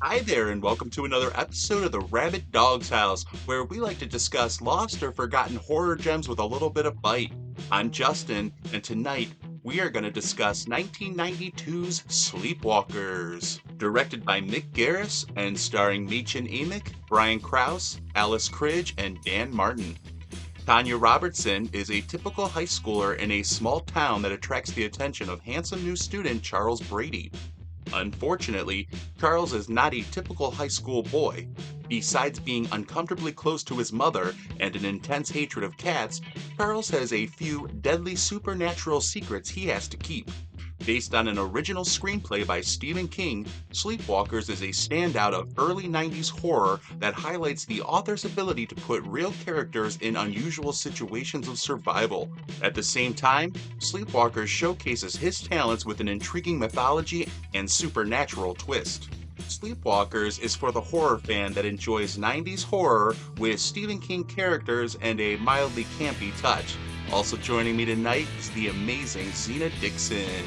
Hi there, and welcome to another episode of the Rabid Dog's House, where we like to discuss lost or forgotten horror gems with a little bit of bite. I'm Justin, and tonight we are going to discuss 1992's Sleepwalkers. Directed by Mick Garris and starring Mädchen Amick, Brian Krause, Alice Krige, and Dan Martin. Tanya Robertson is a typical high schooler in a small town that attracts the attention of handsome new student Charles Brady. Unfortunately, Charles is not a typical high school boy. Besides being uncomfortably close to his mother and an intense hatred of cats, Charles has a few deadly supernatural secrets he has to keep. Based on an original screenplay by Stephen King, Sleepwalkers is a standout of early 90s horror that highlights the author's ability to put real characters in unusual situations of survival. At the same time, Sleepwalkers showcases his talents with an intriguing mythology and supernatural twist. Sleepwalkers is for the horror fan that enjoys 90s horror with Stephen King characters and a mildly campy touch. Also joining me tonight is the amazing Zena Dixon.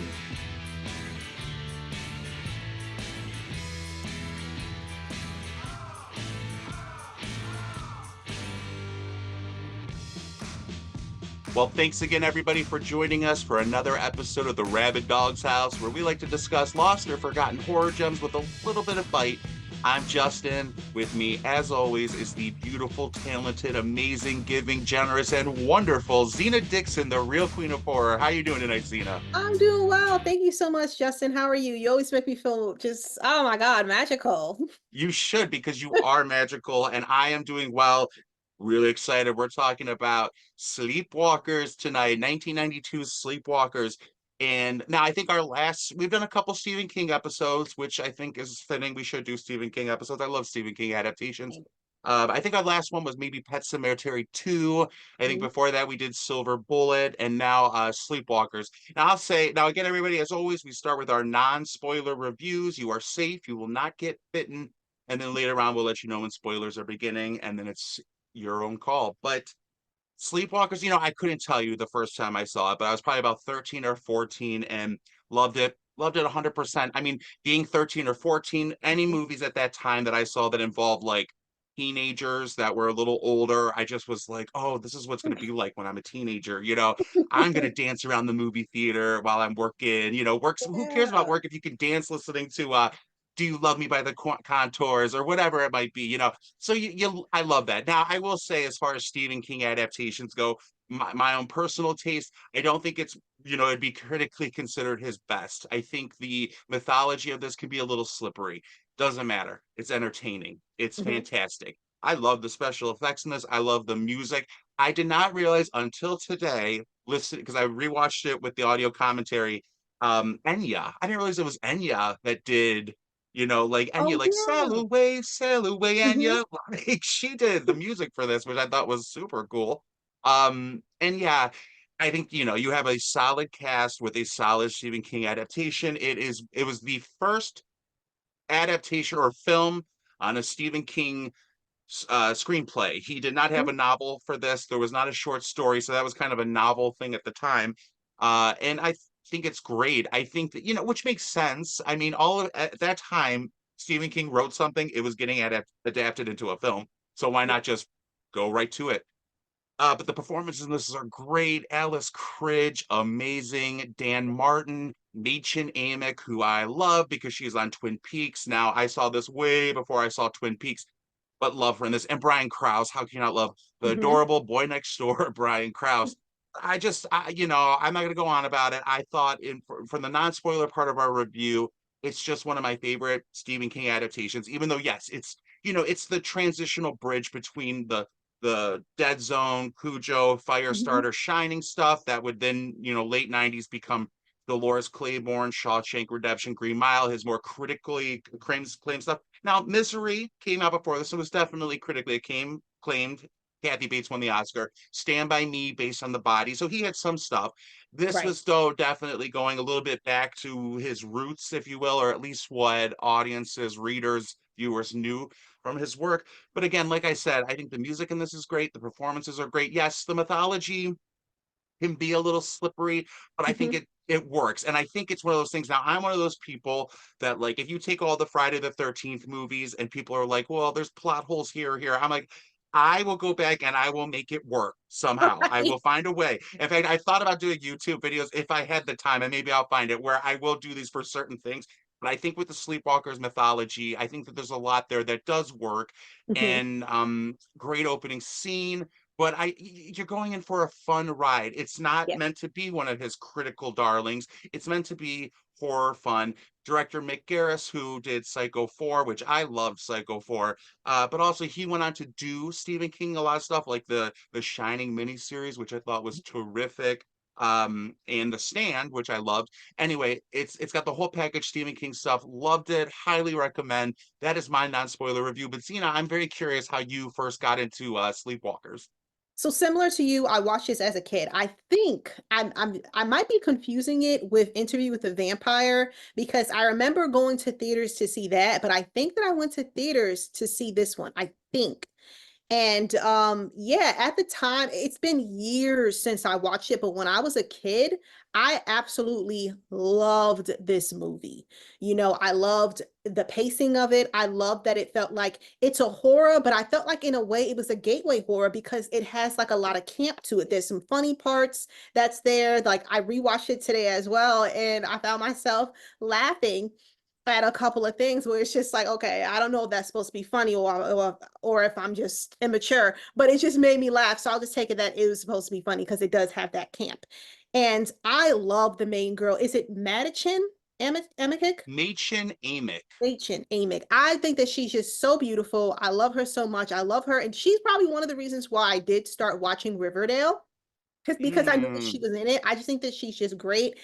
Well, thanks again, everybody, for joining us for another episode of the Rabid Dog's House, where we like to discuss lost or forgotten horror gems with a little bit of bite. I'm Justin. With me, as always, is the beautiful, talented, amazing, giving, generous, and wonderful Zena Dixon, the real queen of horror. How you doing tonight, Zena? I'm doing well. Thank you so much, Justin. How are you? You always make me feel just, oh my God, magical. You should, because you are magical, and I am doing well. Really excited. We're talking about Sleepwalkers tonight, 1992 Sleepwalkers. And now I think we've done a couple Stephen King episodes, which I think is fitting. We should do Stephen King episodes. I love Stephen King adaptations. I think our last one was maybe Pet Sematary 2. I think Mhm. before that we did Silver Bullet, and now Sleepwalkers. Now I'll say, now again, everybody, as always, we start with our non-spoiler reviews. You are safe. You will not get bitten. And then later on, we'll let you know when spoilers are beginning, and then it's your own call. But Sleepwalkers, I couldn't tell you the first time I saw it, but I was probably about 13 or 14 and loved it. Loved it 100%. I mean, being 13 or 14, any movies at that time that I saw that involved like teenagers that were a little older, I just was like, oh, this is what's going to be like when I'm a teenager. I'm going to dance around the movie theater while I'm working. Works. Who cares about Yeah. work if you can dance listening to Do You Love Me by the Contours or whatever it might be. So I love that. Now, I will say, as far as Stephen King adaptations go, my own personal taste, I don't think it'd be critically considered his best. I think the mythology of this can be a little slippery. Doesn't matter. It's entertaining. It's Mhm. fantastic. I love the special effects in this. I love the music. I did not realize until today, listen, because I rewatched it with the audio commentary. Enya. I didn't realize it was Enya that did like Enya, Oh, like yeah. sail away, Mhm. Enya. Like she did the music for this, which I thought was super cool. And yeah, I think you have a solid cast with a solid Stephen King adaptation. It was the first adaptation or film on a Stephen King screenplay. He did not have a Mhm. novel for this. There was not a short story, so that was kind of a novel thing at the time. And I think it's great. I think that which makes sense. I mean, at that time, Stephen King wrote something, it was getting adapted into a film. So why Yeah. not just go right to it? But the performances in this are great. Alice Cridge, amazing. Dan Martin, Mädchen Amick, who I love because she's on Twin Peaks. Now, I saw this way before I saw Twin Peaks, but love her in this. And Brian Krause, how can you not love the Mhm. adorable boy next door, Brian Krause? I'm not going to go on about it. I thought from the non-spoiler part of our review, it's just one of my favorite Stephen King adaptations. Even though, yes, it's the transitional bridge between the Dead Zone, Cujo, Mhm. Firestarter, Shining stuff that would then, late 90s become Dolores Claiborne, Shawshank Redemption, Green Mile, his more critically claimed stuff. Now, Misery came out before this. So it was definitely critically claimed. Kathy Bates won the Oscar. Stand by Me, based on the body. So he had some stuff. This Right. was, though, definitely going a little bit back to his roots, if you will, or at least what audiences, readers, viewers knew from his work. But again, like I said, I think the music in this is great. The performances are great. Yes, the mythology can be a little slippery, but I think Mhm. it works. And I think it's one of those things. Now, I'm one of those people that, like, if you take all the Friday the 13th movies and people are like, well, there's plot holes here, here, I'm like, I will go back and I will make it work somehow. I Right. will find a way. In fact, I thought about doing YouTube videos if I had the time, and maybe I'll find it where I will do these for certain things. But I think with the Sleepwalkers mythology, I think that there's a lot there that does work. Mhm. And great opening scene. But you're going in for a fun ride. It's not Yeah. meant to be one of his critical darlings. It's meant to be horror fun. Director Mick Garris, who did Psycho 4, which I loved Psycho 4, but also he went on to do Stephen King a lot of stuff like the Shining miniseries, which I thought was terrific. And The Stand, which I loved. Anyway, it's got the whole package Stephen King stuff. Loved it. Highly recommend. That is my non-spoiler review. But Zena, I'm very curious how you first got into Sleepwalkers. So similar to you, I watched this as a kid. I think I might be confusing it with Interview with the Vampire because I remember going to theaters to see that, but I think that I went to theaters to see this one. I think. And yeah, at the time, it's been years since I watched it, but when I was a kid, I absolutely loved this movie. I loved the pacing of it. I loved that it felt like it's a horror, but I felt like in a way it was a gateway horror because it has like a lot of camp to it. There's some funny parts that's there. Like I rewatched it today as well, and I found myself laughing at a couple of things where it's just like, okay, I don't know if that's supposed to be funny or if I'm just immature, but it just made me laugh. So I'll just take it that it was supposed to be funny because it does have that camp. And I love the main girl. Is it Mädchen Amick? Mädchen Amick. Mädchen Amick. I think that she's just so beautiful. I love her so much. I love her, and she's probably one of the reasons why I did start watching Riverdale because I knew that she Mm. was in it. I just think that she's just great.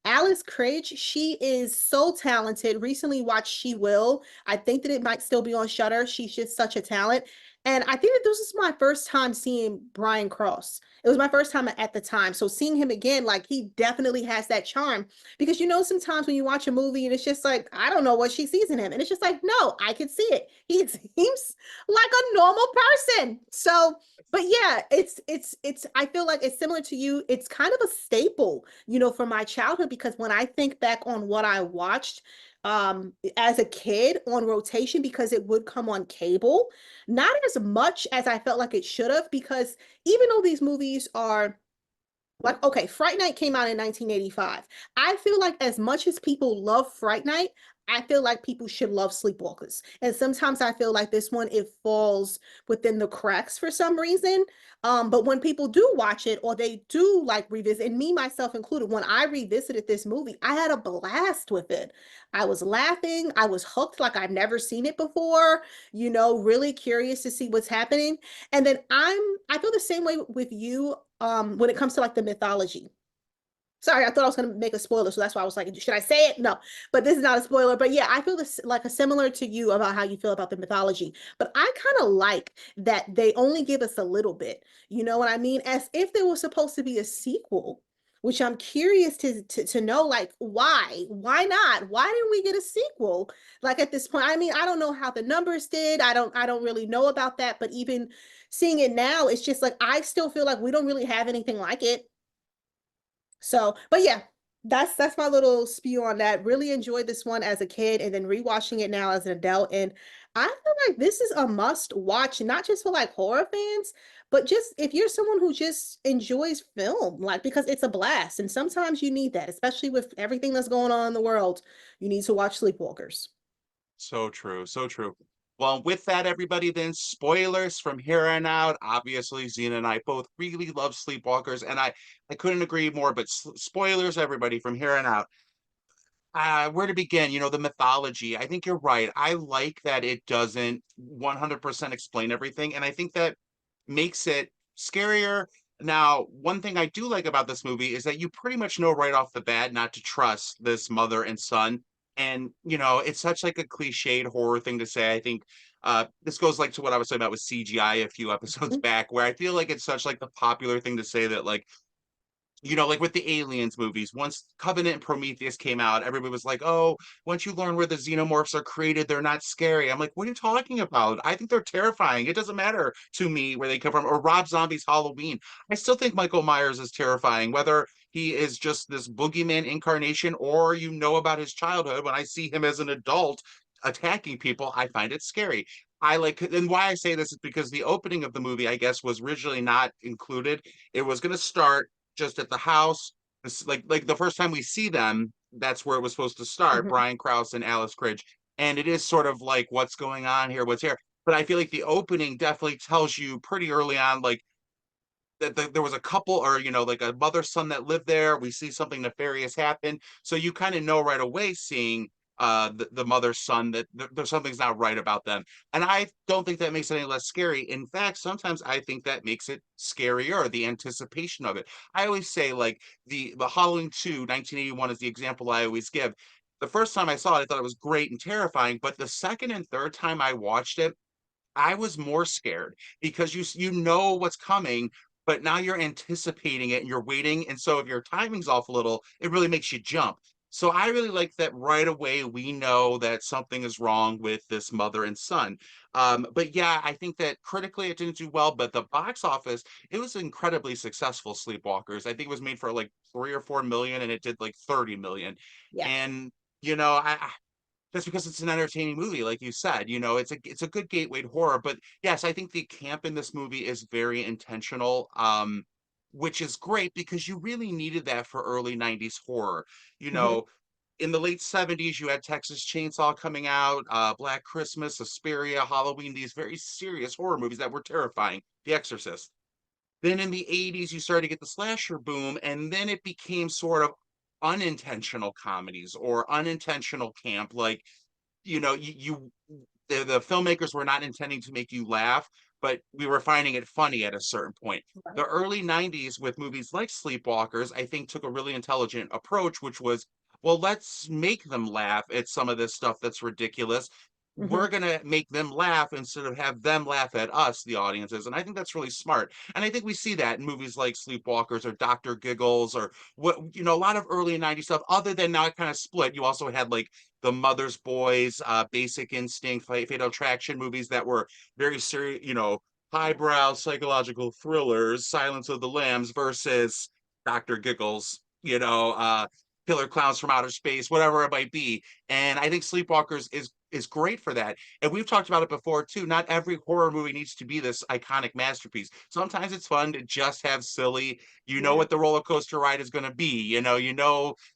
Alice Krige, she is so talented. Recently watched She Will. I think that it might still be on Shutter. She's just such a talent. And I think that this is my first time seeing Brian Krause. It was my first time at the time. So seeing him again, like he definitely has that charm. Because sometimes when you watch a movie and it's just like, I don't know what she sees in him. And it's just like, no, I can see it. He seems like a normal person. So but yeah, it's I feel like it's similar to you. It's kind of a staple, from my childhood because when I think back on what I watched as a kid on rotation because it would come on cable, not as much as I felt like it should have because even though these movies are like, okay, Fright Night came out in 1985. I feel like as much as people love Fright Night, I feel like people should love Sleepwalkers. And sometimes I feel like this one, it falls within the cracks for some reason. But when people do watch it or they do like revisit, and me, myself included, when I revisited this movie, I had a blast with it. I was laughing. I was hooked like I've never seen it before, really curious to see what's happening. And then I feel the same way with you when it comes to like the mythology. Sorry, I thought I was going to make a spoiler, so that's why I was like, should I say it? No, but this is not a spoiler. But yeah, I feel this like a similar to you about how you feel about the mythology. But I kind of like that they only give us a little bit. You know what I mean? As if there was supposed to be a sequel, which I'm curious to know, like, why? Why not? Why didn't we get a sequel? Like at this point, I mean, I don't know how the numbers did. I don't really know about that. But even seeing it now, it's just like I still feel like we don't really have anything like it. So, but yeah, that's my little spew on that. Really enjoyed this one as a kid and then rewatching it now as an adult. And I feel like this is a must watch, not just for like horror fans, but just if you're someone who just enjoys film, like because it's a blast. And sometimes you need that, especially with everything that's going on in the world. You need to watch Sleepwalkers. So true, so true. Well, with that, everybody, then spoilers from here on out. Obviously, Zena and I both really love Sleepwalkers, and I couldn't agree more. But spoilers, everybody, from here on out. Where to begin? The mythology. I think you're right. I like that it doesn't 100% explain everything, and I think that makes it scarier. Now, one thing I do like about this movie is that you pretty much know right off the bat not to trust this mother and son. And, it's such like a cliched horror thing to say. I think this goes like to what I was talking about with CGI a few episodes Mhm. back, where I feel like it's such like the popular thing to say that like like with the Aliens movies, once Covenant and Prometheus came out, everybody was like, oh, once you learn where the xenomorphs are created, they're not scary. I'm like, what are you talking about? I think they're terrifying. It doesn't matter to me where they come from. Or Rob Zombie's Halloween. I still think Michael Myers is terrifying, whether he is just this boogeyman incarnation or you know about his childhood. When I see him as an adult attacking people, I find it scary. I like, and why I say this is because the opening of the movie, I guess, was originally not included. It was going to start just at the house. Like the first time we see them, that's where it was supposed to start. Mhm. Brian Krause and Alice Krige, and it is sort of like what's going on here, what's here. But I feel like the opening definitely tells you pretty early on, like that there was a couple or like a mother son that lived there. We see something nefarious happen, so you kind of know right away seeing the mother's son that there's something's not right about them. And I don't think that makes it any less scary. In fact, sometimes I think that makes it scarier, the anticipation of it. I always say, like, the Halloween 2 1981 is the example I always give. The first time I saw it, I thought it was great and terrifying, but the second and third time I watched it, I was more scared because you know what's coming, but now you're anticipating it and you're waiting. And so if your timing's off a little, it really makes you jump. So I really like that right away we know that something is wrong with this mother and son. But yeah, I think that critically it didn't do well, but the box office, it was incredibly successful, Sleepwalkers. I think it was made for like 3 or 4 million and it did like 30 million. Yeah. And I just because it's an entertaining movie, like you said. It's a good gateway to horror. But yes, I think the camp in this movie is very intentional, which is great because you really needed that for early '90s horror. You Mhm. know, in the late '70s, you had Texas Chainsaw coming out, Black Christmas, Suspiria, Halloween, these very serious horror movies that were terrifying. The Exorcist. Then in the '80s, you started to get the slasher boom, and then it became sort of unintentional comedies or unintentional camp. Like, the filmmakers were not intending to make you laugh, but we were finding it funny at a certain point. The Right. early '90s with movies like Sleepwalkers, I think, took a really intelligent approach, which was, well, let's make them laugh at some of this stuff that's ridiculous. We're Mhm. going to make them laugh instead of have them laugh at us, the audiences. And I think that's really smart. And I think we see that in movies like Sleepwalkers or Dr. Giggles or a lot of early '90s stuff, other than now it kind of split. You also had like the Mother's Boys, Basic Instinct, Fatal Attraction movies that were very serious, highbrow psychological thrillers, Silence of the Lambs versus Dr. Giggles, Killer Clowns from Outer Space, whatever it might be. And I think Sleepwalkers is great for that. And we've talked about it before too. Not every horror movie needs to be this iconic masterpiece. Sometimes it's fun to just have silly, Yeah. what the roller coaster ride is going to be.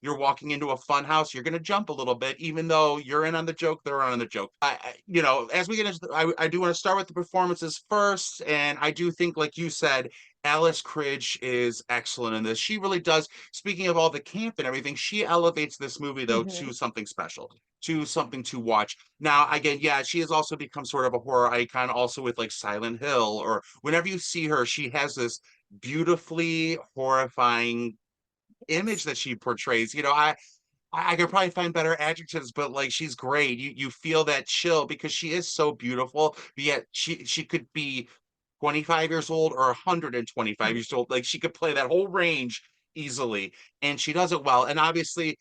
You're walking into a fun house, you're going to jump a little bit, even though you're in on the joke, they're on the joke. As we get into, I do want to start with the performances first, and I do think, like you said, Alice Krige is excellent in this. She really does. Speaking of all the camp and everything, she elevates this movie though to Mhm. something special, to something to watch. Now, again, yeah, she has also become sort of a horror icon, also with like Silent Hill, or whenever you see her, she has this beautifully horrifying image Yes. that she portrays. I could probably find better adjectives, but like she's great. You feel that chill because she is so beautiful, but yet she could be 25 years old or 125 Mhm. years old. Like she could play that whole range easily, and she does it well. And obviously,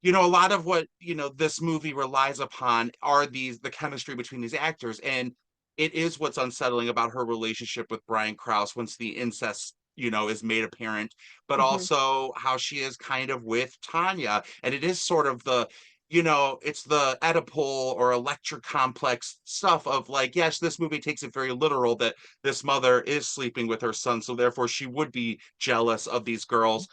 a lot of what this movie relies upon are the chemistry between these actors, and it is what's unsettling about her relationship with Brian Krause once the incest is made apparent, but Mhm. also how she is kind of with Tanya. And it is sort of it's the Oedipal or electric complex stuff of like, yes, this movie takes it very literal that this mother is sleeping with her son, so therefore she would be jealous of these girls.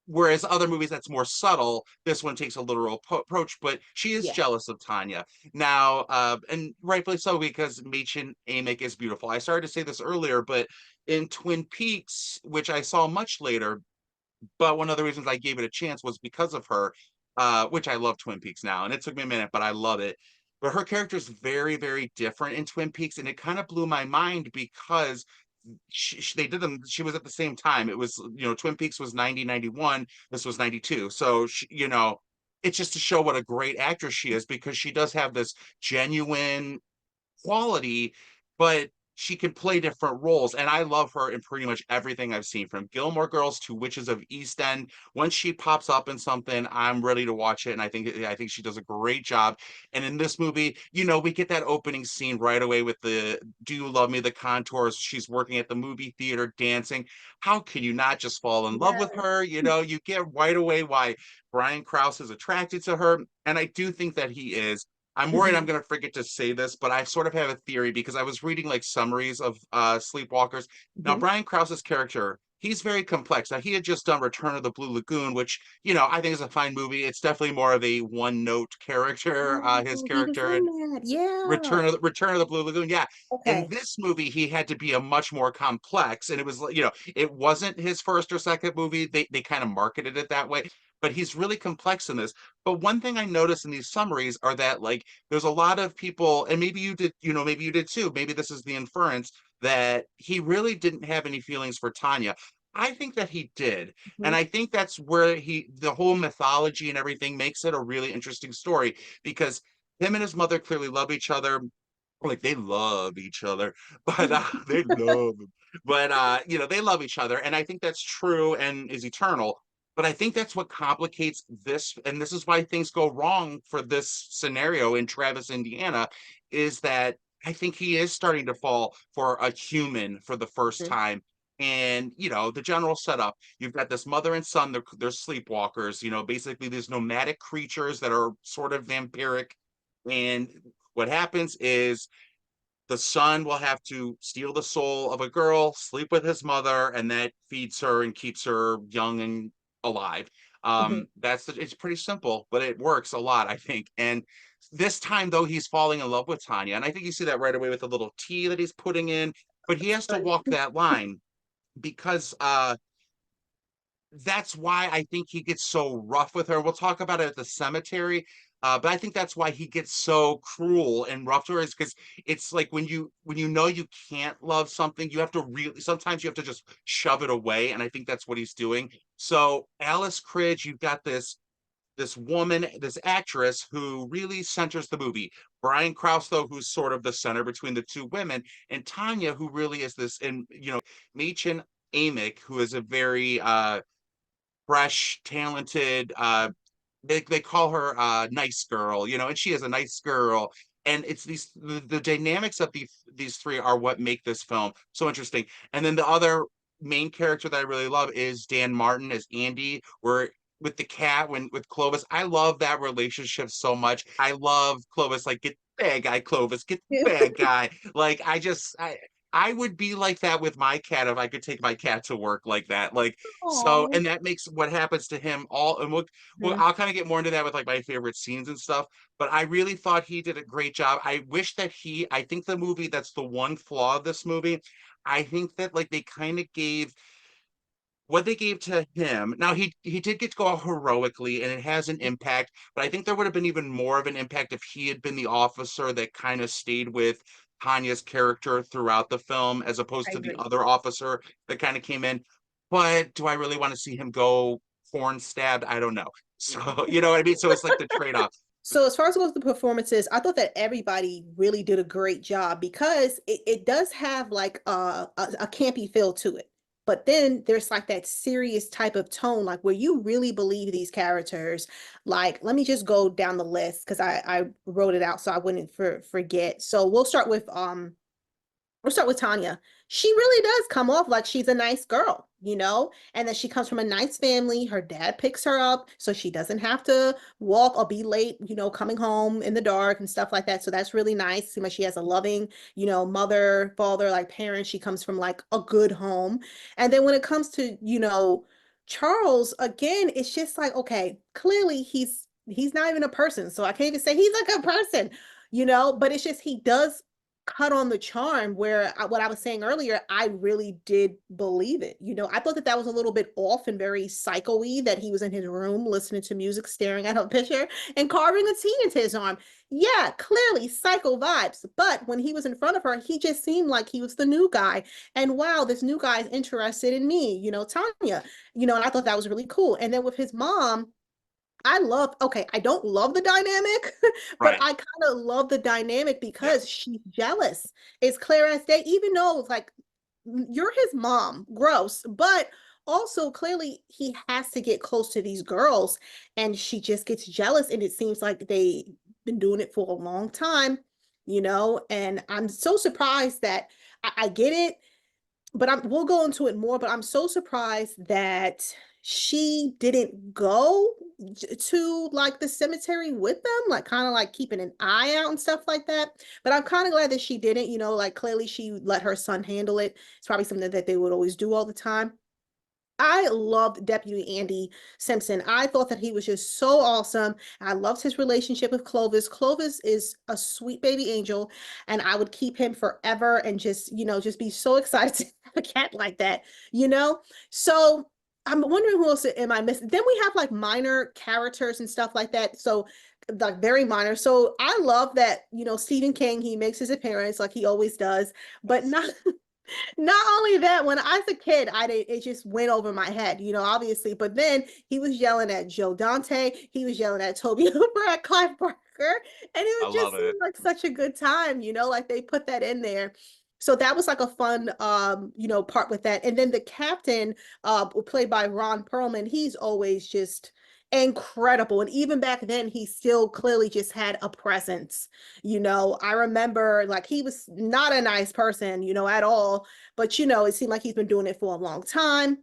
Whereas other movies, that's more subtle. This one takes a literal approach, but she is Yeah. jealous of Tanya now, and rightfully so because Mädchen Amick is beautiful. I started to say this earlier, but in Twin Peaks, which I saw much later, but one of the reasons I gave it a chance was because of her, which I love Twin Peaks now, and it took me a minute, but I love it. But her character is very, very different in Twin Peaks, and it kind of blew my mind because they did them. She was at the same time. It was, Twin Peaks was 90, 91. This was 92. So, it's just to show what a great actress she is because she does have this genuine quality, but she can play different roles. And I love her in pretty much everything I've seen, from Gilmore Girls to Witches of East End. Once she pops up in something, I'm ready to watch it. And I think she does a great job. And in this movie, we get that opening scene right away with the "Do You Love Me?" The contours. She's working at the movie theater dancing. How can you not just fall in love with Yeah. her? You get right away why Brian Krause is attracted to her. And I do think that he is. I'm worried I'm Mhm. going to forget to say this, but I sort of have a theory because I was reading like summaries of Sleepwalkers. Now, Mhm. Brian Krause's character, he's very complex. Now, he had just done Return of the Blue Lagoon, which, I think is a fine movie. It's definitely more of a one-note character, his Oh, he was character in in that. Yeah. Return of the Blue Lagoon. Yeah. In Okay. this movie, he had to be a much more complex, and it was, it wasn't his first or second movie. They kind of marketed it that way, but he's really complex in this. But one thing I noticed in these summaries are that like there's a lot of people, and maybe you did, maybe you did too. Maybe this is the inference that he really didn't have any feelings for Tanya. I think that he did. And Mhm. I think that's where the whole mythology and everything makes it a really interesting story because him and his mother clearly love each other, like they love each other, but they love but they love each other, and I think that's true and is eternal. But I think that's what complicates this, and this is why things go wrong for this scenario in Travis, Indiana, is that I think he is starting to fall for a human for the first Mhm. time. And the general setup, you've got this mother and son, they're sleepwalkers, basically these nomadic creatures that are sort of vampiric. And what happens is the son will have to steal the soul of a girl, sleep with his mother, and that feeds her and keeps her young and alive. Mhm. It's pretty simple, but it works a lot, I think. And this time, though, he's falling in love with Tanya, and I think you see that right away with the little tea that he's putting in. But he has to Right. walk that line because that's why I think he gets so rough with her. We'll talk about it at the cemetery. But I think that's why he gets so cruel and rough to her, is because it's like when you know you can't love something, you have to really sometimes you have to just shove it away. And I think that's what he's doing. So Alice Krige, you've got this woman, this actress who really centers the movie. Brian Krause, though, who's sort of the center between the two women, and Tanya, who really is this, and Mädchen Amick, who is a very fresh, talented. They call her nice girl, and she is a nice girl. And it's the dynamics of these three are what make this film so interesting. And then the other main character that I really love is Dan Martin as Andy, where with the cat when with Clovis. I love that relationship so much. I love Clovis, like, get the bad guy, Clovis, get the bad guy. Like I would be like that with my cat if I could take my cat to work like that. Like, so, Oh. and that makes what happens to him all, and well, Mhm. I'll kind of get more into that with like my favorite scenes and stuff. But I really thought he did a great job. I wish that I think the movie, that's the one flaw of this movie. I think that like they kind of gave what they gave to him. Now he did get to go out heroically, and it has an impact. But I think there would have been even more of an impact if he had been the officer that kind of stayed with Tanya's character throughout the film, as opposed I to the agree. other officer that kind of came in. But do I really want to see him go horn stabbed? I don't know. So you know what I mean. So it's like the trade off. So as far as goes the performances, I thought that everybody really did a great job because it does have like a campy feel to it. But then there's like that serious type of tone, like where you really believe these characters. Like, let me just go down the list because I wrote it out so I wouldn't forget. So we'll start with Tanya. She really does come off like she's a nice girl, and that she comes from a nice family. Her dad picks her up so she doesn't have to walk or be late, coming home in the dark and stuff like that. So that's really nice. Seems like she has a loving, mother, father, like parents. She comes from like a good home. And then when it comes to, Charles, again, it's just like, okay, clearly he's not even a person. So I can't even say he's a good person, but it's just he does cut on the charm where what I was saying earlier, I really did believe it. I thought that that was a little bit off and very psycho-y that he was in his room listening to music, staring at a picture and carving a T into his arm. Yeah, clearly psycho vibes. But when he was in front of her, he just seemed like he was the new guy. And wow, this new guy is interested in me, Tanya, and I thought that was really cool. And then with his mom, Okay, I don't love the dynamic, but Right. I kind of love the dynamic because Yes. she's jealous. It's clear as day, even though it's like you're his mom, gross, but also clearly he has to get close to these girls and she just gets jealous. And it seems like they've been doing it for a long time, and I'm so surprised that I get it, but we'll go into it more, but I'm so surprised that she didn't go to like the cemetery with them, like kind of like keeping an eye out and stuff like that. But I'm kind of glad that she didn't, like clearly she let her son handle it. It's probably something that they would always do all the time. I loved Deputy Andy Simpson. I thought that he was just so awesome. I loved his relationship with Clovis. Clovis is a sweet baby angel, and I would keep him forever and just be so excited to have a cat like that, you know? So I'm wondering who else am I missing? Then we have like minor characters and stuff like that. So like very minor. So I love that, Stephen King, he makes his appearance like he always does, but Yes. not only that, when I was a kid, it just went over my head, obviously. But then he was yelling at Joe Dante, he was yelling at Toby Hooper, at Clive Barker, and I it love just seemed it. like such a good time, like they put that in there. So that was like a fun, part with that. And then the captain, played by Ron Perlman, he's always just incredible. And even back then, he still clearly just had a presence. I remember like he was not a nice person, at all, but it seemed like he's been doing it for a long time.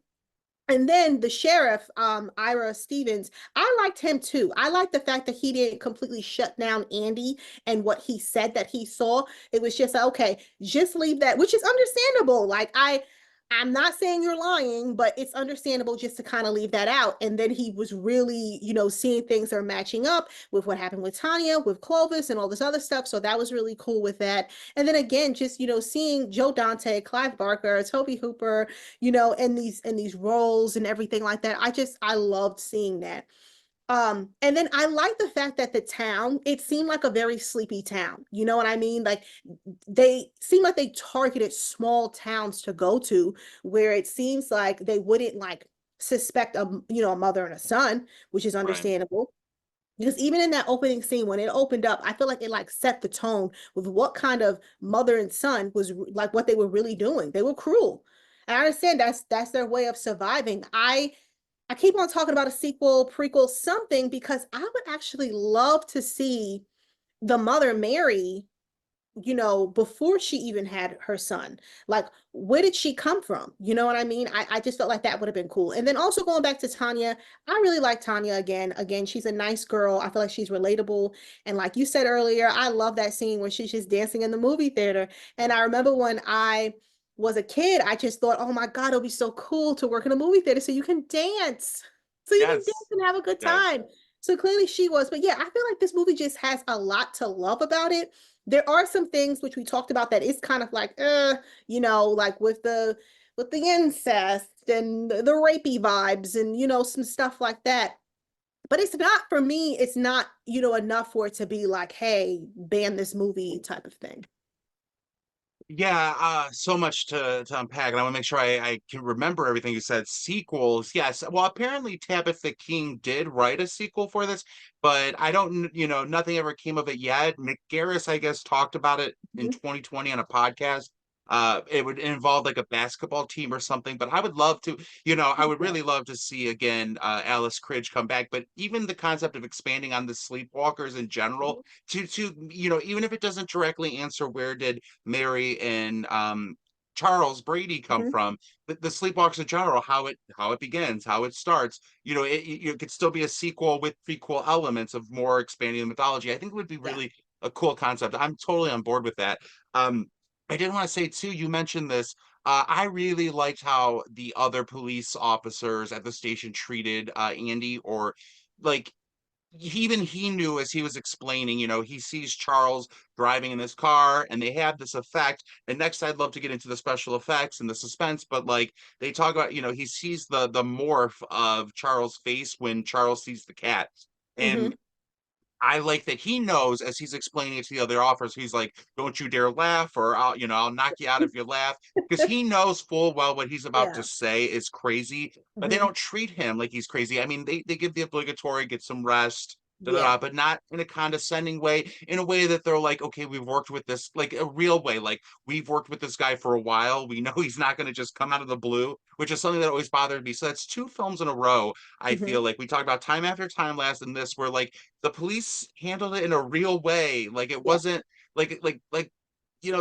And then the sheriff, Ira Stevens, I liked him too. I liked the fact that he didn't completely shut down Andy and what he said that he saw. It was just like, okay, just leave that, which is understandable. Like I'm not saying you're lying, but it's understandable just to kind of leave that out. And then he was really, seeing things are matching up with what happened with Tanya, with Clovis, and all this other stuff. So that was really cool with that. And then again, just seeing Joe Dante, Clive Barker, Toby Hooper, in these roles and everything like that. I loved seeing that. And then I like the fact that the town, it seemed like a very sleepy town. You know what I mean? Like they seem like they targeted small towns to go to where it seems like they wouldn't like suspect a mother and a son, which is Right. understandable. Because even in that opening scene, when it opened up, I feel like it like set the tone with what kind of mother and son was like what they were really doing. They were cruel. And I understand that's their way of surviving. I keep on talking about a sequel, prequel, something because I would actually love to see the mother Mary, before she even had her son. Like, where did she come from? You know what I mean? I just felt like that would have been cool. And then also going back to Tanya, I really like Tanya again. Again, she's a nice girl. I feel like she's relatable. And like you said earlier, I love that scene where she's just dancing in the movie theater. And I remember when I was a kid, I just thought, oh my God, it'll be so cool to work in a movie theater so you can dance. So you can dance Yes. and have a good Yes. time. So clearly she was. But yeah, I feel like this movie just has a lot to love about it. There are some things which we talked about that is kind of like like with the incest and the rapey vibes and some stuff like that. But it's not, for me, it's not enough for it to be like, hey, ban this movie type of thing. Yeah, so much to unpack, and I want to make sure I can remember everything you said. Sequels, yes. Well, apparently Tabitha King did write a sequel for this, but I don't, nothing ever came of it yet. Mick Garris, I guess, talked about it in Mhm. 2020 on a podcast. It would involve like a basketball team or something, but I would love to, I would Yeah. really love to see again Alice Krige come back. But even the concept of expanding on the Sleepwalkers in general, Mhm. to even if it doesn't directly answer where did Mary and Charles Brady come Mhm. from. The Sleepwalkers in general, how it begins, how it starts. It could still be a sequel with prequel elements of more expanding the mythology. I think it would be Yeah. really a cool concept. I'm totally on board with that. I did want to say too, you mentioned this. I really liked how the other police officers at the station treated Andy, or like even he knew as he was explaining, he sees Charles driving in this car and they have this effect. And next, I'd love to get into the special effects and the suspense, but like they talk about, he sees the morph of Charles' face when Charles sees the cat. Mhm. And I like that he knows as he's explaining it to the other offers, he's like, "Don't you dare laugh, or I'll knock you out if you laugh." Because he knows full well what he's about to Yeah. say is crazy, but they Hmm. don't treat him like he's crazy. I mean, they give the obligatory get some rest, da da da, Yeah. but not in a condescending way, in a way that they're like, "Okay, we've worked with this, like a real way, like we've worked with this guy for a while. We know he's not going to just come out of the blue," which is something that always bothered me. So that's two films in a row. I Hmm. feel like we talked about Time After Time last, and this where like the police handled it in a real way. Like it Yeah. wasn't like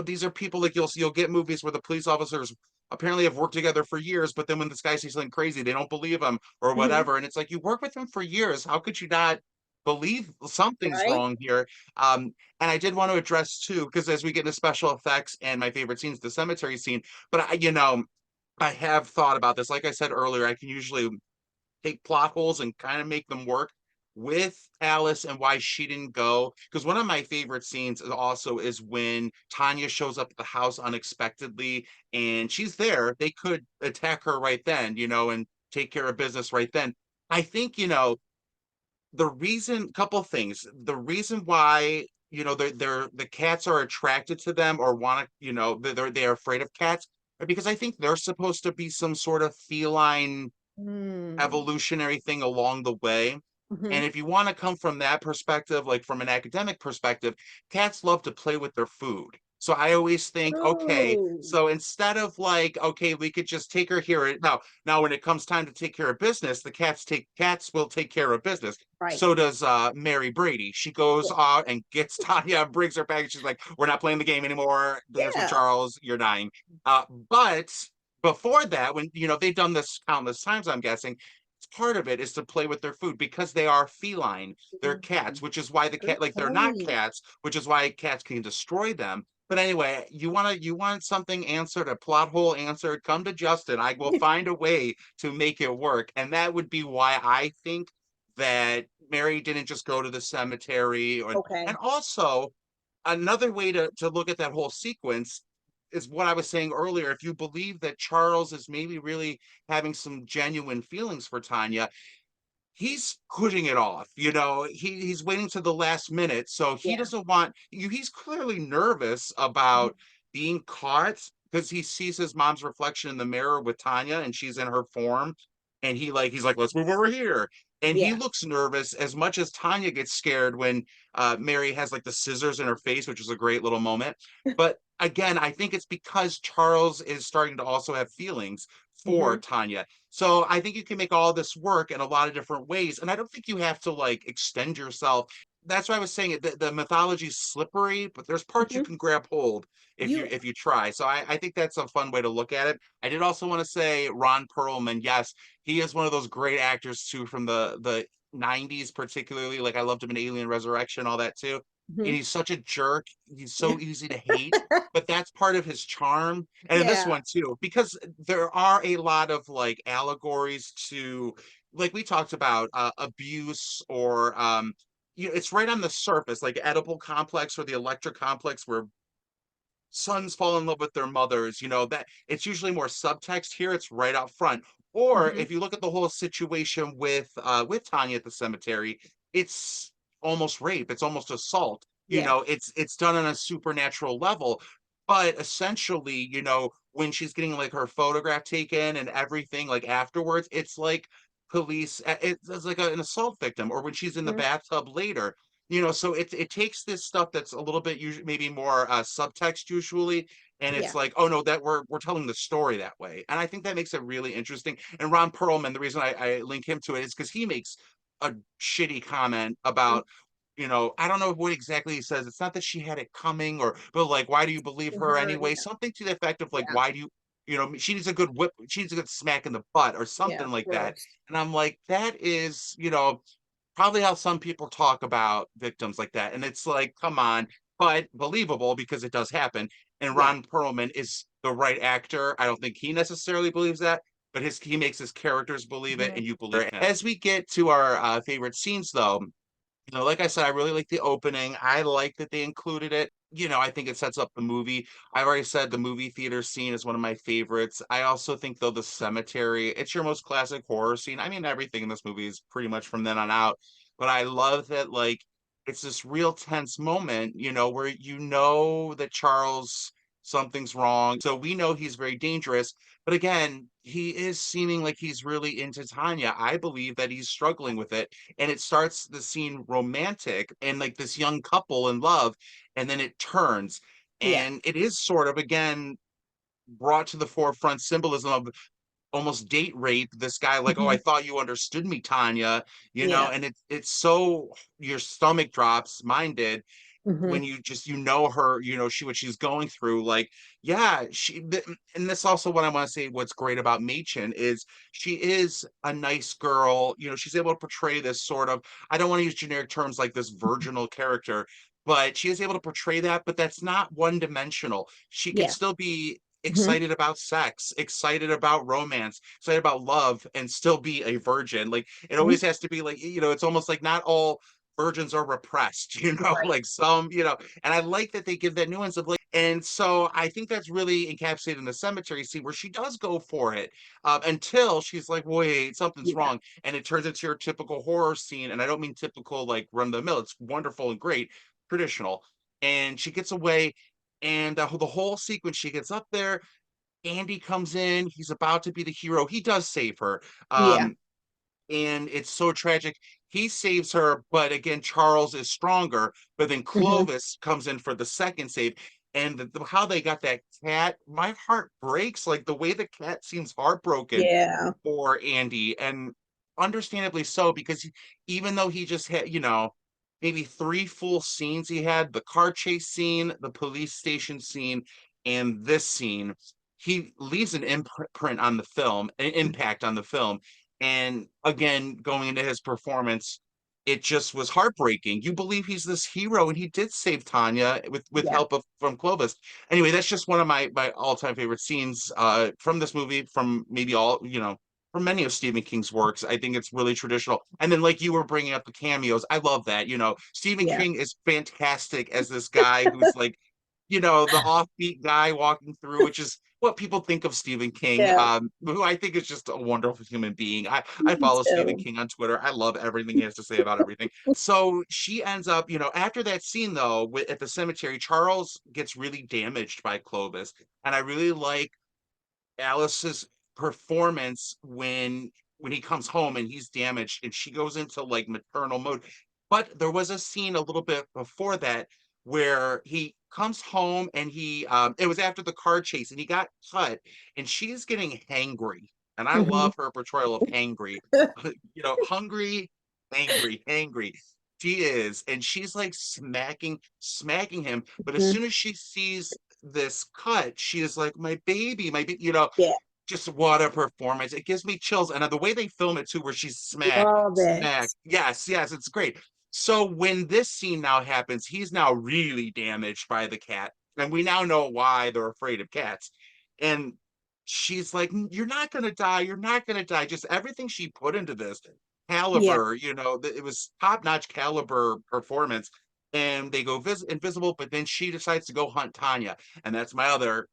these are people like you'll get movies where the police officers apparently have worked together for years, but then when this guy sees something crazy, they don't believe him or Hmm. whatever. And it's like you work with him for years. How could you not believe something's Right. wrong here? Um, and I did want to address too, because as we get into special effects and my favorite scenes, the cemetery scene, but I have thought about this. Like I said earlier, I can usually take plot holes and kind of make them work with Alice and why she didn't go. Because one of my favorite scenes also is when Tanya shows up at the house unexpectedly and she's there. They could attack her right then, and take care of business right then. I think, the reason, couple things. The reason why, the cats are attracted to them or want to, they're afraid of cats, because I think they're supposed to be some sort of feline Mm. evolutionary thing along the way. Hmm. And if you want to come from that perspective, like from an academic perspective, cats love to play with their food. So I always think, okay, True. so instead of like, okay, we could just take her here. Now when it comes time to take care of business, the cats will take care of business. Right. So does Mary Brady. She goes Yeah. out and gets Tanya, brings her back, and she's like, "We're not playing the game anymore. Dance with Yeah. Charles. You're dying." But before that, when they've done this countless times, I'm guessing part of it is to play with their food because they are feline. They're cats, Mhm. which is why Good they're not point. cats, which is why cats can destroy them. But anyway, you want something answered, a plot hole answered, come to Justin. I will find a way to make it work. And that would be why I think that Mary didn't just go to the cemetery. And Okay. also another way to look at that whole sequence is what I was saying earlier. If you believe that Charles is maybe really having some genuine feelings for Tanya, he's putting it off. He's waiting to the last minute, so he Yeah. doesn't want you. He's clearly nervous Mhm. about being caught because he sees his mom's reflection in the mirror with Tanya, and she's in her form, and he's like, let's move over here. And he Yeah. looks nervous as much as Tanya gets scared when Mary has like the scissors in her face, which is a great little moment. But again, I think it's because Charles is starting to also have feelings for Hmm. Tanya. So I think you can make all this work in a lot of different ways. And I don't think you have to like extend yourself. That's why I was saying it. The mythology's slippery, but there's parts you Hmm. can grab hold if you You. if you try. So I think that's a fun way to look at it. I did also want to say Ron Perlman, yes, he is one of those great actors too from the 90s, particularly. Like I loved him in Alien Resurrection, all that too. And Hmm. he's such a jerk. He's so easy to hate, but that's part of his charm. And in this Yeah. one too, because there are a lot of like allegories to, like we talked about, abuse or it's right on the surface, like Edible complex or the Electra complex, where sons fall in love with their mothers, that it's usually more subtext. Here it's right up front. Or Hmm. if you look at the whole situation with Tanya at the cemetery, it's almost rape, it's almost assault. Yeah. It's done on a supernatural level. But essentially, when she's getting like her photograph taken and everything, like afterwards, it's like it's like an assault victim. Or when she's in the Hmm. bathtub later, so it takes this stuff that's a little bit usually maybe more subtext usually, and it's Yeah. like, oh no, that we're telling the story that way. And I think that makes it really interesting. And Ron Perlman, the reason I link him to it is because he makes a shitty comment Mhm. about, I don't know what exactly he says. It's not that she had it coming, but like, why do you believe her Her. anyway? Yeah. Something to the effect of like, Yeah. why do you, she needs a good whip, she needs a good smack in the butt or Yeah. something like that. Gross. And I'm like, that is, probably how some people talk about victims like that. And it's like, come on, but believable because it does happen. And Yeah. Ron Perlman is the right actor. I don't think he necessarily believes that, but he makes his characters believe it, Hmm. and you believe it. As we get to our favorite scenes, though, like I said, I really like the opening. I like that they included it. I think it sets up the movie. I've already said the movie theater scene is one of my favorites. I also think, though, the cemetery, it's your most classic horror scene. I mean, everything in this movie is pretty much from then on out. But I love that, like, it's this real tense moment, where that Charles, something's wrong. So we know he's very dangerous. But again, he is seeming like he's really into Tanya. I believe that he's struggling with it. And it starts the scene romantic and like this young couple in love, and then it turns. Yeah. And it is sort of, again, brought to the forefront symbolism of almost date rape. This guy, like, oh, I Mhm. thought you understood me, Tanya, Yeah. and it's so your stomach drops, mine did, when Hmm. her, what she's going through. Like, yeah, and that's also what I want to say. What's great about Machen is she is a nice girl. She's able to portray this sort of, I don't want to use generic terms like this virginal character, but she is able to portray that, but that's not one dimensional. She could Yeah. still be Hmm. excited about sex, excited about romance, excited about love, and still be a virgin. Like, it always has to be like, it's almost like not all virgins are repressed, Right. like some, and I like that they give that nuance of like, and so I think that's really encapsulated in the cemetery scene where she does go for it, until she's like, wait, something's Yeah. wrong. And it turns into your typical horror scene. And I don't mean typical, like run of the mill. It's wonderful and great, traditional. And she gets away. And the whole sequence, she gets up there. Andy comes in. He's about to be the hero. He does save her. Yeah. Um, and it's so tragic. He saves her, but again, Charles is stronger. But then Hmm. Clovis comes in for the second save, and how they got that cat, my heart breaks. Like the way the cat seems heartbroken Yeah. for Andy, and understandably so, because even though he just had, maybe three full scenes, he had the car chase scene, the police station scene, and this scene. He leaves an imprint on the film, an impact on the film. And again, going into his performance, it just was heartbreaking. You believe he's this hero, and he did save Tanya with Yeah. help from Clovis. Anyway, that's just one of my all-time favorite scenes from this movie, from maybe all, from many of Stephen King's works. I think it's really traditional. And then, like you were bringing up the cameos, I love that. Stephen Yeah. King is fantastic as this guy who's like, the offbeat guy walking through, which is what people think of Stephen King, Yeah. who I think is just a wonderful human being. I Me follow Stephen too. King on Twitter. I love everything he has to say about everything. So she ends up, after that scene though, at the cemetery, Charles gets really damaged by Clovis, and I really like Alice's performance when he comes home and he's damaged and she goes into like maternal mode. But there was a scene a little bit before that where he comes home and it was after the car chase and he got cut and she's getting hangry. And I Hmm. love her portrayal of hangry. Hungry, angry, hangry. She is, and she's like smacking him. But as Hmm. soon as she sees this cut, she is like, my baby, Yeah. just what a performance. It gives me chills. And the way they film it too, where she's Love smack. it. Yes, yes, it's great. So when this scene now happens, he's now really damaged by the cat. And we now know why they're afraid of cats. And she's like, you're not going to die. You're not going to die. Just everything she put into this Yeah. caliber, it was top notch caliber performance. And they go invisible, but then she decides to go hunt Tanya. And that's my other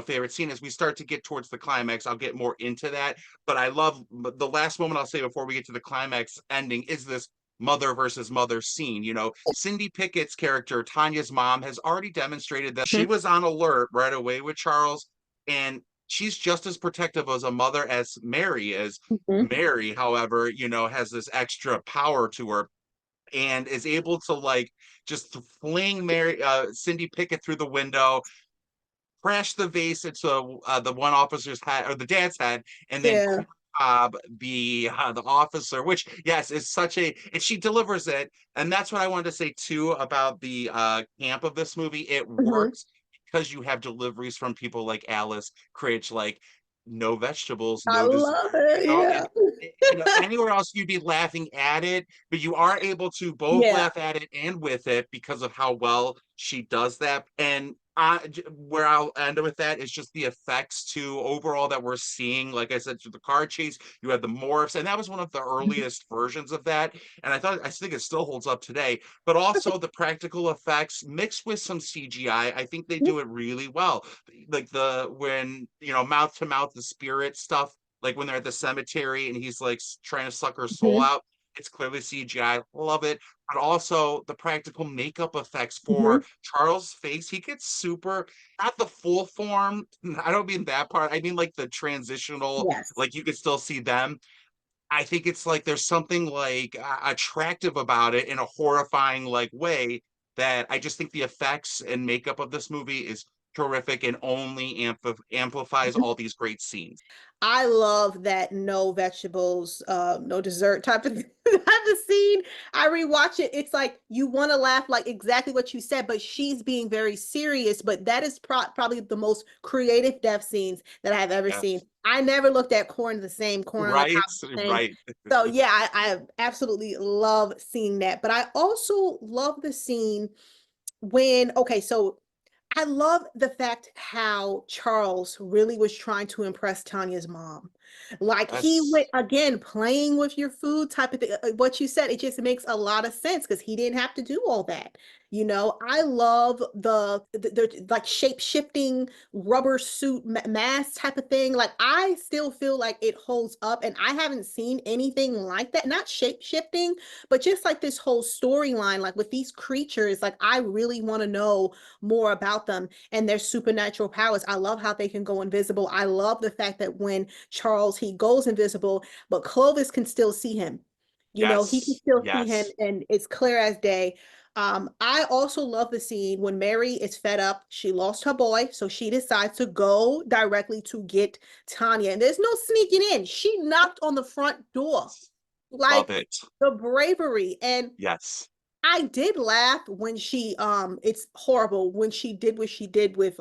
favorite scene. As we start to get towards the climax, I'll get more into that, but I love the last moment I'll say before we get to the climax ending is this mother versus mother scene. Cindy Pickett's character, Tanya's mom, has already demonstrated that she Mhm. was on alert right away with Charles, and she's just as protective as a mother as Mary is. Mhm. Mary, however, has this extra power to her and is able to like just fling Cindy Pickett through the window, crash the vase into the one officer's head or the dad's head, and then Yeah. the officer, which yes is such a, and she delivers it, and that's what I wanted to say too about the camp of this movie. It Mhm. works because you have deliveries from people like Alice Critch, like no vegetables, I no dessert, love it. and Yeah. anywhere else you'd be laughing at it, but you are able to both Yeah. laugh at it and with it because of how well she does that. And where I'll end with that is just the effects too overall that we're seeing. Like I said, through the car chase, you had the morphs, and that was one of the Mhm. earliest versions of that. And I think it still holds up today. But also the practical effects mixed with some CGI, I think they do it really well. Like when mouth to mouth, the spirit stuff, like when they're at the cemetery and he's like trying to suck her soul Mhm. out. It's clearly CGI, love it. But also the practical makeup effects for Mhm. Charles' face. He gets super, not the full form. I don't mean that part. I mean like the transitional, Yes. like you could still see them. I think it's like there's something like attractive about it in a horrifying like way that I just think the effects and makeup of this movie is terrific and only amplifies all these great scenes. I love that no vegetables, no dessert type of type of scene. I rewatch it. It's like you want to laugh, like exactly what you said, but she's being very serious. But that is probably the most creative death scenes that I've ever seen. Yes. I never looked at corn the same, corn on the Right, cob the same. right. So yeah, I absolutely love seeing that. But I also love the scene when, okay, so I love the fact how Charles really was trying to impress Tanya's mom. Like he went Yes. again playing with your food type of thing. What you said, it just makes a lot of sense because he didn't have to do all that. You know, I love the like shape shifting rubber suit mask type of thing. Like I still feel like it holds up, and I haven't seen anything like that. Not shape shifting, but just like this whole storyline, like with these creatures. Like I really want to know more about them and their supernatural powers. I love how they can go invisible. I love the fact that when Charles he goes invisible, but Clovis can still see him. You know, he can Yes. still see him Yes. and it's clear as day. I also love the scene when Mary is fed up. She lost her boy, so she decides to go directly to get Tanya. And there's no sneaking in. She knocked on the front door. Love Like it. the bravery. And Yes. I did laugh when she it's horrible when she did what she did with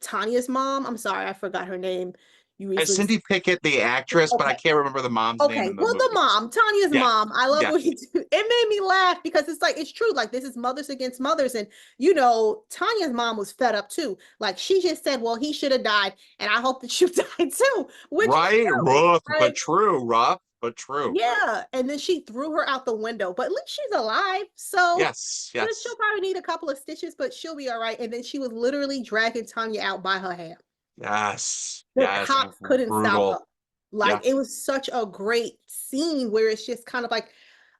Tanya's mom. I'm sorry, I forgot her name. You recently Cindy Pickett, the actress, but I okay. can't remember the mom's name Okay. in the Well, the movie. mom, Tanya's Yes. mom. I love Yes. what he do. It made me laugh because it's like it's true. Like this is mothers against mothers. And you know, Tanya's mom was fed up too. Like she just said, well, he should have died, and I hope that you died too, which is Right? true. Rough, but Like, true. Rough, but true. yeah, and then she threw her out the window, but at least she's alive. So Yes. she'll Yes. probably need a couple of stitches, but she'll be all right. And then she was literally dragging Tanya out by her hair. Yes. The Yes. cops couldn't stop her. Brutal. Like Yeah. it was such a great scene where it's just kind of like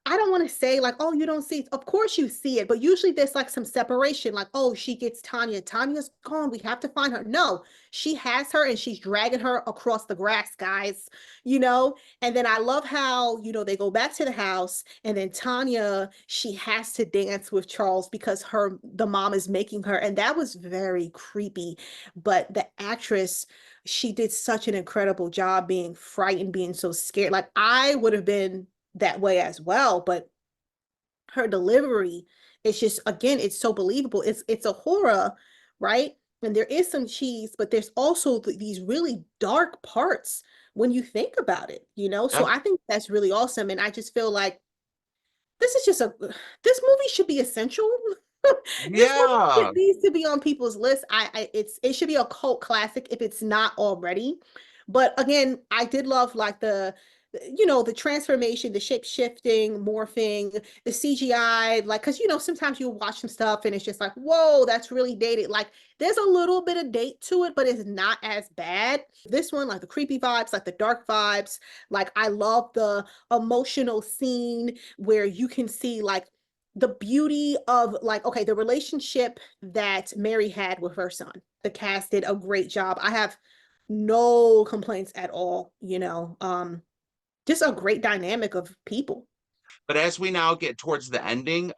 I don't want to say like, oh, you don't see it. Of course you see it, but usually there's like some separation, like, oh, she gets Tanya. Tanya's gone. We have to find her. No, she has her and she's dragging her across the grass, guys, you know? And then I love how, you know, they go back to the house and then Tanya, she has to dance with Charles because the mom is making her. And that was very creepy. But the actress, she did such an incredible job being frightened, being so scared. Like I would have been that way as well, but her delivery, it's just again, it's so believable. It's a horror, right? And there is some cheese, but there's also these really dark parts when you think about it, you know? So Yeah. I think that's really awesome. And I just feel like this is just a this movie should be essential. This movie Yeah. needs to be on people's list. It should be a cult classic if it's not already. But again, I did love like the transformation, the shape shifting, morphing, the CGI, like because sometimes you watch some stuff and it's just like, whoa, that's really dated. Like there's a little bit of date to it, but it's not as bad. This one, like the creepy vibes, like the dark vibes, like I love the emotional scene where you can see like the beauty of like okay the relationship that Mary had with her son. The cast did a great job. I have no complaints at all, just a great dynamic of people. But as we now get towards the ending,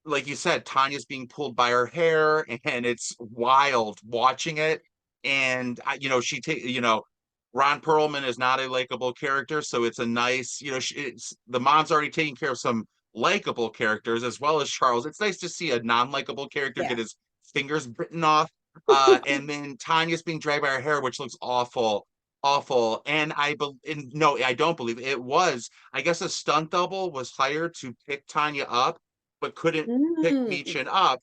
like you said, Tanya's being pulled by her hair, and it's wild watching it. And Ron Perlman is not a likable character, so it's a nice, it's the mom's already taking care of some likable characters as well as Charles. It's nice to see a non-likable character Yeah. get his fingers bitten off. And then Tanya's being dragged by her hair, which looks awful, awful. No, I don't believe it was. I guess a stunt double was hired to pick Tanya up but couldn't pick Mm. Mädchen up.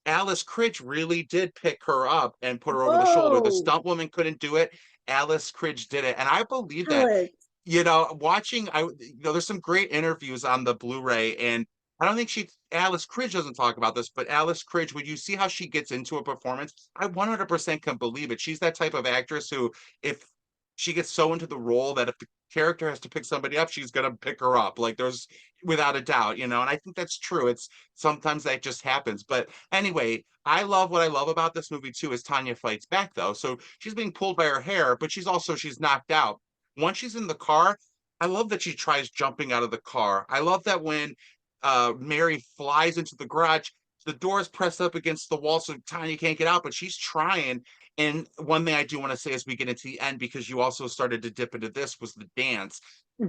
Alice Cridge really did pick her up and put her over the shoulder. The Whoa, stunt woman couldn't do it. Alice Cridge did it. And I believe that, Alex. there's some great interviews on the Blu-ray, and I don't think Alice Cridge doesn't talk about this, but Alice Cridge, when you see how she gets into a performance, I 100% can believe it. She's that type of actress who, if she gets so into the role that if the character has to pick somebody up, she's gonna pick her up. Like there's without a doubt, you know, and I think that's true. It's sometimes that just happens. But anyway, I love what I love about this movie too is Tanya fights back though. So she's being pulled by her hair, but she's knocked out. Once she's in the car, I love that she tries jumping out of the car. I love that when Mary flies into the garage, the door's pressed up against the wall so Tanya can't get out, but she's trying. And one thing I do want to say as we get into the end, because you also started to dip into this, was the dance.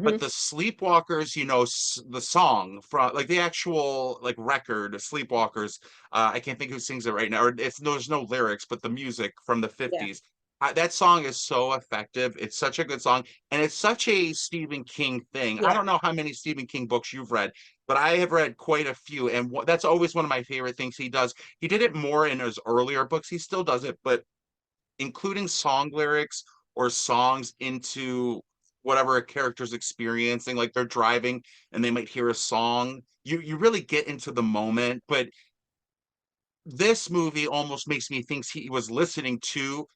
But Hmm. the Sleepwalkers, you know, the song from like the actual like record, Sleepwalkers. I can't think who sings it right now. Or it's there's no lyrics, but the music from the Yeah. 50s. That song is so effective. It's such a good song, and it's such a Stephen King thing. I Yeah. don't know how many Stephen King books you've read, but I have read quite a few, and that's always one of my favorite things he does. He did it more in his earlier books. He still does it, but including song lyrics or songs into whatever a character's experiencing, like they're driving and they might hear a song. You really get into the moment, but this movie almost makes me think he was listening to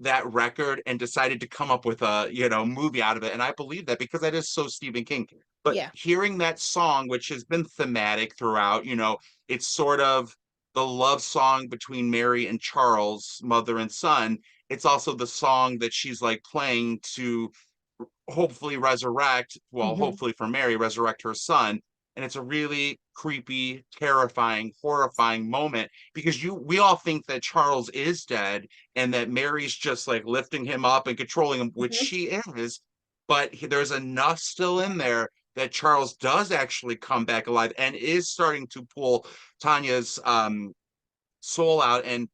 that record and decided to come up with a movie out of it, and I believe that because that is so Stephen King. But Yeah. hearing that song, which has been thematic throughout, it's sort of the love song between Mary and Charles, mother and son. It's also the song that she's like playing to hopefully resurrect, well, Hmm. hopefully for Mary, resurrect her son. And it's a really creepy, terrifying, horrifying moment because we all think that Charles is dead and that Mary's just like lifting him up and controlling him, which Hmm. she is. But there's enough still in there that Charles does actually come back alive and is starting to pull Tanya's soul out. And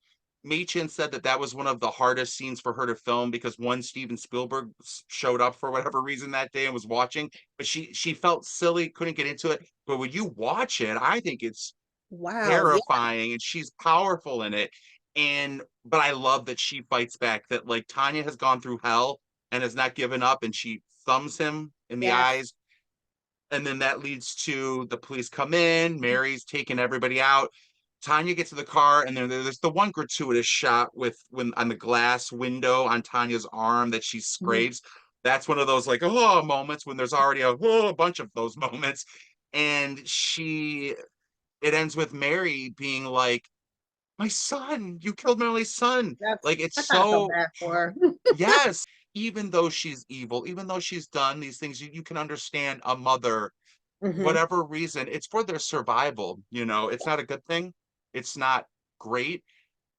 Mädchen said that that was one of the hardest scenes for her to film because one Steven Spielberg showed up for whatever reason that day and was watching, but she felt silly, couldn't get into it. But when you watch it, I think it's Wow. Yeah. terrifying and she's powerful in it. And but I love that she fights back. That like Tanya has gone through hell and has not given up, and she thumbs him in the Yes. eyes, and then that leads to the police come in. Mary's taking everybody out. Tanya gets to the car, and then there's the one gratuitous shot with when on the glass window on Tanya's arm that she Mhm. scrapes. That's one of those like oh moments when there's already a bunch of those moments, and it ends with Mary being like, "My son, you killed my only son." That's Like it's I kind of felt so bad for her. yes. Even though she's evil, even though she's done these things, you can understand a mother Hmm. whatever reason, it's for their survival, it's not a good thing. It's not great,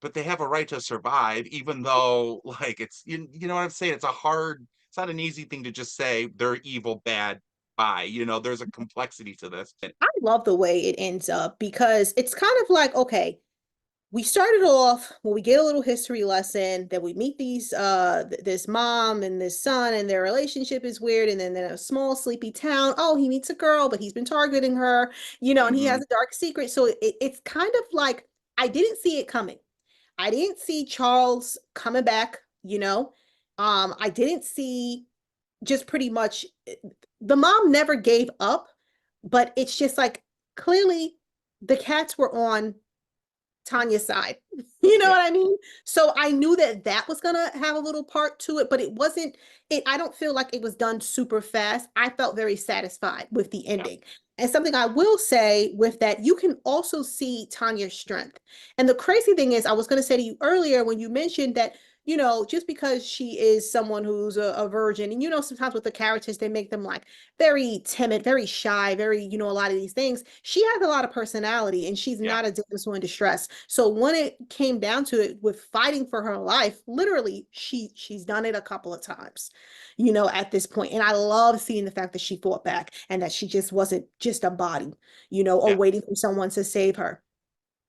but they have a right to survive, even though like you know what I'm saying? It's not an easy thing to just say they're evil, bad, bye. There's a complexity to this. I love the way it ends up because it's kind of like, okay, we started off when we get a little history lesson that we meet this mom and this son and their relationship is weird, and then in a small sleepy town, oh, he meets a girl but he's been targeting her, and he has Hmm. a dark secret. So it's kind of like I didn't see it coming. I didn't see Charles coming back, I didn't see just pretty much the mom never gave up, but it's just like clearly the cats were on Tanya's side. You know Yeah, what I mean? So I knew that that was gonna have a little part to it, but it wasn't. I don't feel like it was done super fast. I felt very satisfied with the yeah, ending. And something I will say with that, you can also see Tanya's strength. And the crazy thing is, I was going to say to you earlier when you mentioned that, just because she is someone who's a virgin, and sometimes with the characters, they make them like very timid, very shy, very, a lot of these things. She has a lot of personality and she's yeah, not a damsel in distress. So when it came down to it with fighting for her life, literally she's done it a couple of times, at this point. And I love seeing the fact that she fought back and that she just wasn't just a body, or yeah. waiting for someone to save her.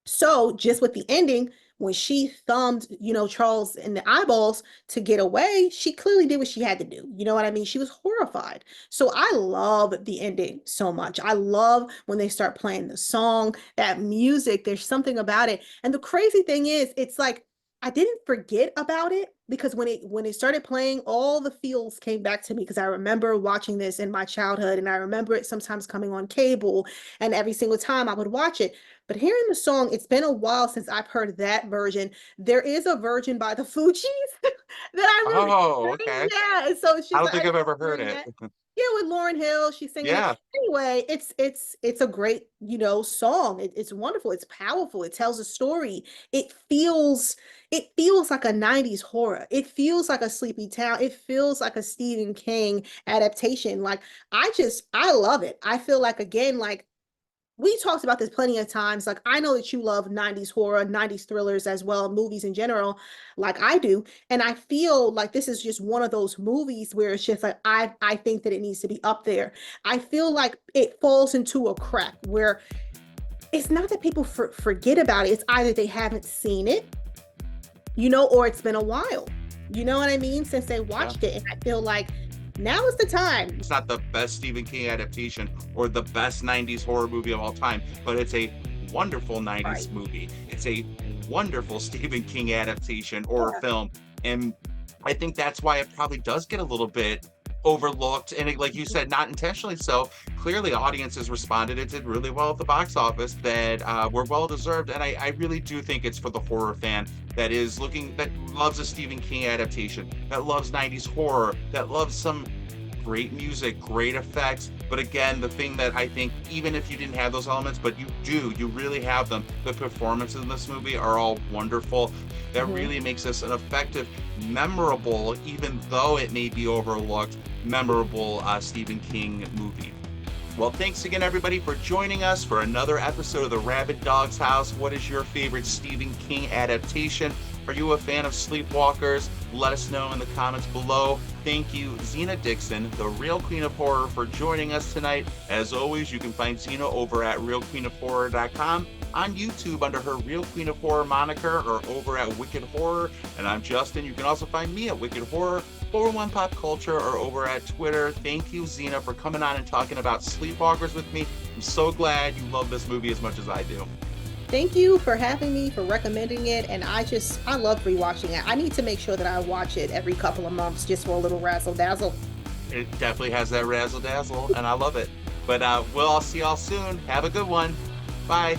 So just with the ending, when she thumbed, Charles in the eyeballs to get away, she clearly did what she had to do. You know what I mean? She was horrified. So I love the ending so much. I love when they start playing the song, that music, there's something about it. And the crazy thing is, it's like I didn't forget about it because when it started playing, all the feels came back to me because I remember watching this in my childhood and I remember it sometimes coming on cable and every single time I would watch it. But hearing the song, it's been a while since I've heard that version. There is a version by the Fugees that I remember Oh, hearing. okay. Yeah, and so I she's don't like, I think I've remember ever heard hearing it. that. Yeah, with Lauryn Hill, she's singing it. Yeah, Anyway, it's a great, song. It's wonderful. It's powerful. It tells a story. It feels it feels like a 90s horror. It feels like a Sleepy Town. It feels like a Stephen King adaptation. Like I love it. I feel like, again, like we talked about this plenty of times. Like, I know that you love 90s horror, 90s thrillers as well, movies in general, like I do. And I feel like this is just one of those movies where it's just like, I think that it needs to be up there. I feel like it falls into a crack where it's not that people forget about it. It's either they haven't seen it, or it's been a while. You know what I mean? Since they yeah. watched it. And I feel like now is the time. It's not the best Stephen King adaptation or the best 90s horror movie of all time, but it's a wonderful 90s Right. movie. It's a wonderful Stephen King adaptation or Yeah. film. And I think that's why it probably does get a little bit overlooked. And like you said, not intentionally so. Clearly, audiences responded. It did really well at the box office, that were well deserved. And I really do think it's for the horror fan that loves a Stephen King adaptation, that loves 90s horror, that loves some great music, great effects. But again, the thing that I think, even if you didn't have those elements, but you really have them, the performances in this movie are all wonderful. That Mhm. really makes this an effective, memorable, even though it may be overlooked, memorable Stephen King movie. Well, thanks again, everybody, for joining us for another episode of the Rabid Dog's House. What is your favorite Stephen King adaptation? Are you a fan of Sleepwalkers? Let us know in the comments below. Thank you, Zena Dixon, the real Queen of Horror, for joining us tonight. As always, you can find Zena over at realqueenofhorror.com, on YouTube under her Real Queen of Horror moniker, or over at Wicked Horror. And I'm Justin. You can also find me at Wicked Horror, 401 Pop Culture, or over at Twitter. Thank you, Zena, for coming on and talking about Sleepwalkers with me. I'm so glad you love this movie as much as I do. Thank you for having me, for recommending it. And I love rewatching it. I need to make sure that I watch it every couple of months just for a little razzle dazzle. It definitely has that razzle dazzle, and I love it. But we'll all see y'all soon. Have a good one. Bye.